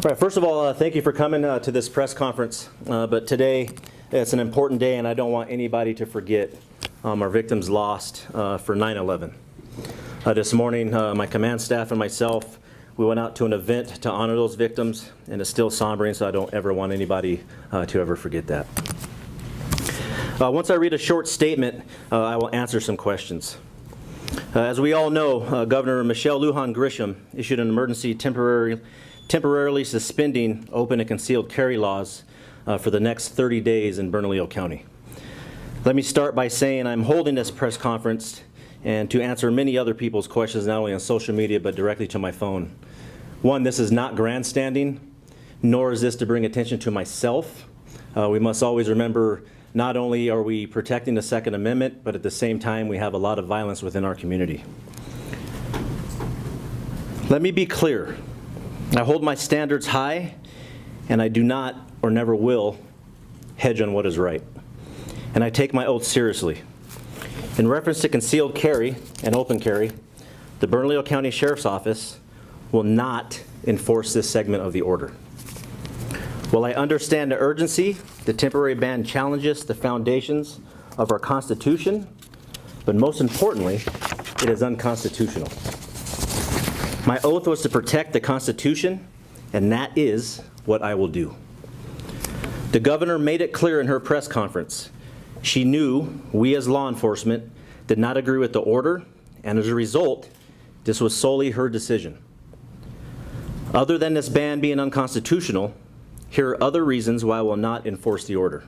All right, first of all, thank you for coming to this press conference. But today, it's an important day, and I don't want anybody to forget our victims lost for 9/11. This morning, my command staff and myself, we went out to an event to honor those victims, and it's still sombering, so I don't ever want anybody to ever forget that. Once I read a short statement, I will answer some questions. As we all know, Governor Michelle Lujan Grisham issued an emergency temporarily suspending open and concealed carry laws for the next 30 days in Bernalillo County. Let me start by saying I'm holding this press conference and to answer many other people's questions, not only on social media, but directly to my phone. One, this is not grandstanding, nor is this to bring attention to myself. We must always remember not only are we protecting the Second Amendment, but at the same time, we have a lot of violence within our community. Let me be clear. I hold my standards high, and I do not or never will hedge on what is right. And I take my oath seriously. In reference to concealed carry and open carry, the Bernalillo County Sheriff's Office will not enforce this segment of the order. While I understand the urgency, the temporary ban challenges the foundations of our Constitution, but most importantly, it is unconstitutional. My oath was to protect the Constitution, and that is what I will do. The governor made it clear in her press conference. She knew we as law enforcement did not agree with the order, and as a result, this was solely her decision. Other than this ban being unconstitutional, here are other reasons why I will not enforce the order.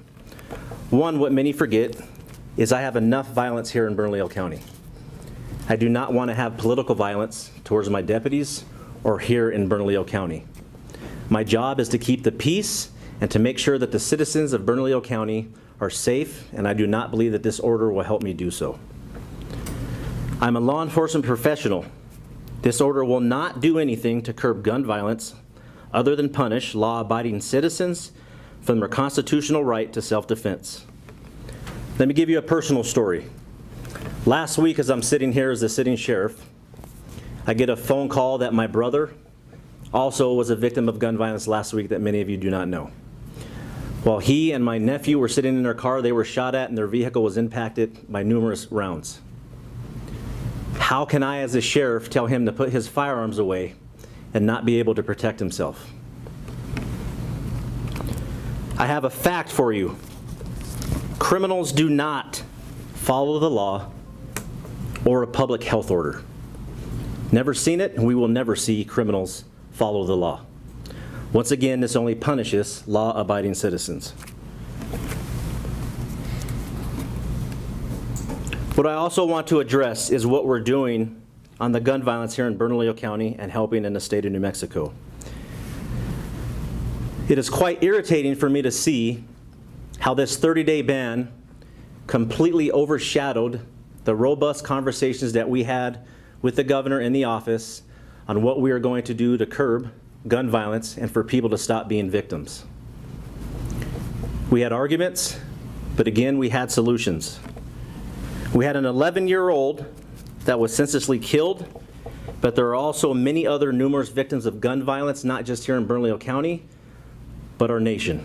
One, what many forget, is I have enough violence here in Bernalillo County. I do not want to have political violence towards my deputies or here in Bernalillo County. My job is to keep the peace and to make sure that the citizens of Bernalillo County are safe, and I do not believe that this order will help me do so. I'm a law enforcement professional. This order will not do anything to curb gun violence other than punish law-abiding citizens from their constitutional right to self-defense. Let me give you a personal story. Last week, as I'm sitting here as the sitting sheriff, I get a phone call that my brother also was a victim of gun violence last week that many of you do not know. While he and my nephew were sitting in their car, they were shot at and their vehicle was impacted by numerous rounds. How can I, as a sheriff, tell him to put his firearms away and not be able to protect himself? I have a fact for you. Criminals do not follow the law or a public health order. Never seen it, and we will never see criminals follow the law. Once again, this only punishes law-abiding citizens. What I also want to address is what we're doing on the gun violence here in Bernalillo County and helping in the state of New Mexico. It is quite irritating for me to see how this 30-day ban completely overshadowed the robust conversations that we had with the governor in the office on what we are going to do to curb gun violence and for people to stop being victims. We had arguments, but again, we had solutions. We had an 11-year-old that was senselessly killed, but there are also many other numerous victims of gun violence, not just here in Bernalillo County, but our nation.